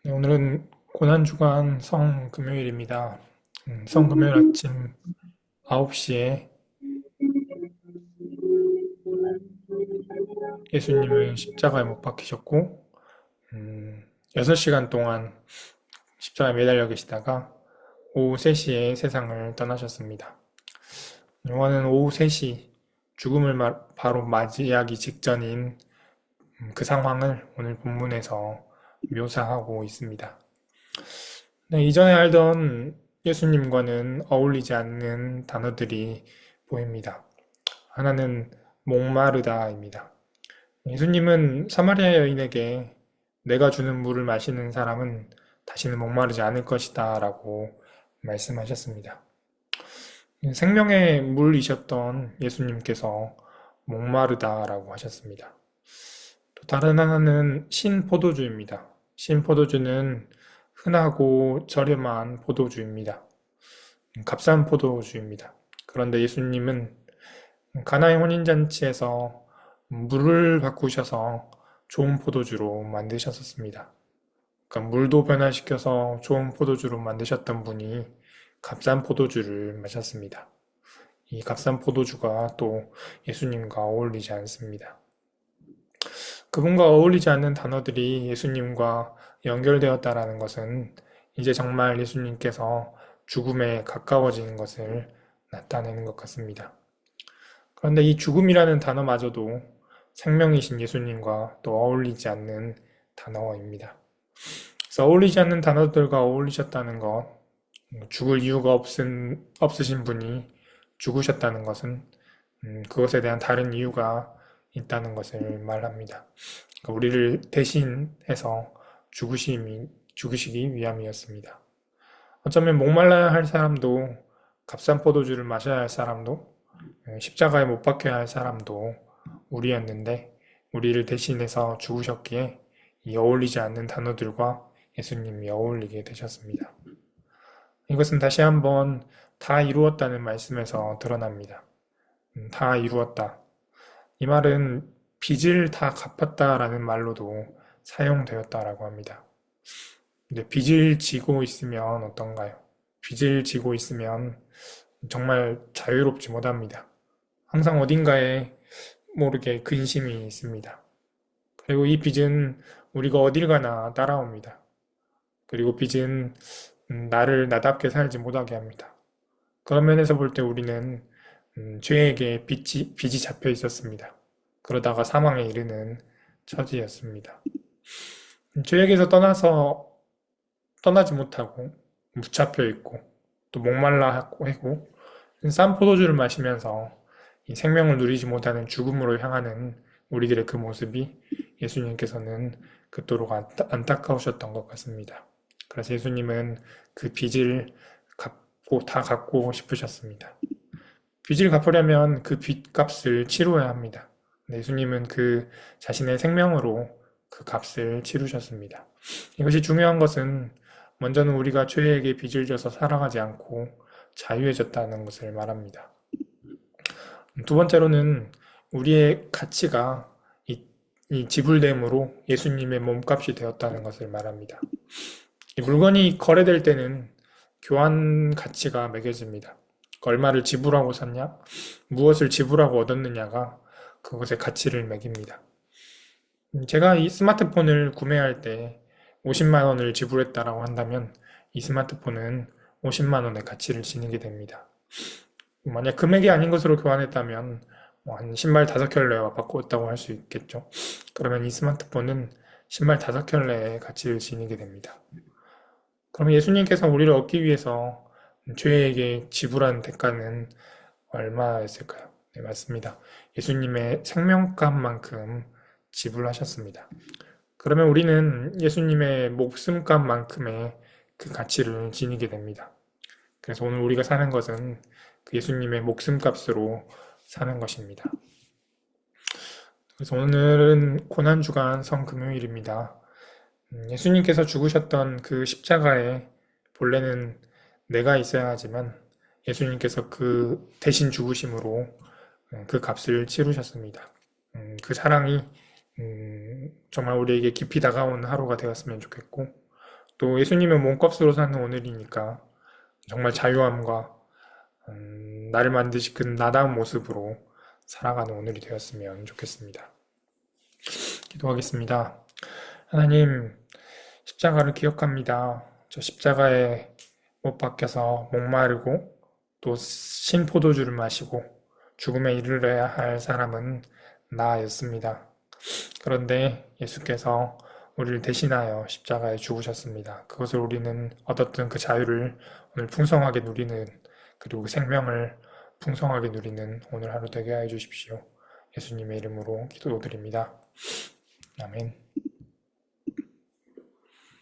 네, 오늘은 고난주간 성금요일입니다. 성금요일 아침 9시에 예수님은 십자가에 못 박히셨고, 6시간 동안 십자가에 매달려 계시다가 오후 3시에 세상을 떠나셨습니다. 요한은 오후 3시 죽음을 바로 맞이하기 직전인 그 상황을 오늘 본문에서 묘사하고 있습니다. 네, 이전에 알던 예수님과는 어울리지 않는 단어들이 보입니다. 하나는 목마르다입니다. 예수님은 사마리아 여인에게 내가 주는 물을 마시는 사람은 다시는 목마르지 않을 것이다 라고 말씀하셨습니다. 생명의 물이셨던 예수님께서 목마르다라고 하셨습니다. 또 다른 하나는 신포도주입니다. 신포도주는 흔하고 저렴한 포도주입니다. 값싼 포도주입니다. 그런데 예수님은 가나의 혼인잔치에서 물을 바꾸셔서 좋은 포도주로 만드셨었습니다. 그러니까 물도 변화시켜서 좋은 포도주로 만드셨던 분이 값싼 포도주를 마셨습니다. 이 값싼 포도주가 또 예수님과 어울리지 않습니다. 그분과 어울리지 않는 단어들이 예수님과 연결되었다라는 것은 이제 정말 예수님께서 죽음에 가까워지는 것을 나타내는 것 같습니다. 그런데 이 죽음이라는 단어마저도 생명이신 예수님과 또 어울리지 않는 단어입니다. 그래서 어울리지 않는 단어들과 어울리셨다는 것, 죽을 이유가 없으신 분이 죽으셨다는 것은 그것에 대한 다른 이유가 있다는 것을 말합니다. 그러니까 우리를 대신해서 죽으시기 위함이었습니다. 어쩌면 목말라야 할 사람도, 값싼 포도주를 마셔야 할 사람도, 십자가에 못 박혀야 할 사람도 우리였는데 우리를 대신해서 죽으셨기에 이 어울리지 않는 단어들과 예수님이 어울리게 되셨습니다. 이것은 다시 한번 다 이루었다는 말씀에서 드러납니다. 다 이루었다. 이 말은 빚을 다 갚았다라는 말로도 사용되었다라고 합니다. 근데 빚을 지고 있으면 어떤가요? 빚을 지고 있으면 정말 자유롭지 못합니다. 항상 어딘가에 모르게 근심이 있습니다. 그리고 이 빚은 우리가 어딜 가나 따라옵니다. 그리고 빚은 나를 나답게 살지 못하게 합니다. 그런 면에서 볼 때 우리는 죄에게 빚이 잡혀 있었습니다. 그러다가 사망에 이르는 처지였습니다. 죄에게서 떠나지 못하고 붙잡혀 있고 또 목말라 하고 싼 포도주를 마시면서 이 생명을 누리지 못하는 죽음으로 향하는 우리들의 그 모습이 예수님께서는 그토록 안타까우셨던 것 같습니다. 그래서 예수님은 그 빚을 다 갚고 싶으셨습니다. 빚을 갚으려면 그 빚값을 치루어야 합니다. 예수님은 그 자신의 생명으로 그 값을 치르셨습니다. 이것이 중요한 것은 먼저는 우리가 죄에게 빚을 져서 살아가지 않고 자유해졌다는 것을 말합니다. 두 번째로는 우리의 가치가 이 지불됨으로 예수님의 몸값이 되었다는 것을 말합니다. 이 물건이 거래될 때는 교환 가치가 매겨집니다. 얼마를 지불하고 샀냐? 무엇을 지불하고 얻었느냐가 그것의 가치를 매깁니다. 제가 이 스마트폰을 구매할 때 50만 원을 지불했다라고 한다면 이 스마트폰은 50만 원의 가치를 지니게 됩니다. 만약 금액이 아닌 것으로 교환했다면 한 신발 5켤레와 바꿨다고 할 수 있겠죠. 그러면 이 스마트폰은 신발 5켤레의 가치를 지니게 됩니다. 그럼 예수님께서 우리를 얻기 위해서 죄에게 지불한 대가는 얼마였을까요? 네, 맞습니다. 예수님의 생명값만큼 지불하셨습니다. 그러면 우리는 예수님의 목숨값만큼의 그 가치를 지니게 됩니다. 그래서 오늘 우리가 사는 것은 그 예수님의 목숨값으로 사는 것입니다. 그래서 오늘은 고난주간 성금요일입니다. 예수님께서 죽으셨던 그 십자가에 본래는 내가 있어야 하지만 예수님께서 그 대신 죽으심으로 그 값을 치르셨습니다. 그 사랑이 정말 우리에게 깊이 다가오는 하루가 되었으면 좋겠고, 또 예수님의 몸값으로 사는 오늘이니까 정말 자유함과 나를 만드신 그 나다운 모습으로 살아가는 오늘이 되었으면 좋겠습니다. 기도하겠습니다. 하나님, 십자가를 기억합니다. 저 십자가에 못 박혀서 목마르고 또 신포도주를 마시고 죽음에 이르러야 할 사람은 나였습니다. 그런데 예수께서 우리를 대신하여 십자가에 죽으셨습니다. 그것을 우리는 얻었던 그 자유를 오늘 풍성하게 누리는, 그리고 그 생명을 풍성하게 누리는 오늘 하루 되게 하여 주십시오. 예수님의 이름으로 기도드립니다. 아멘.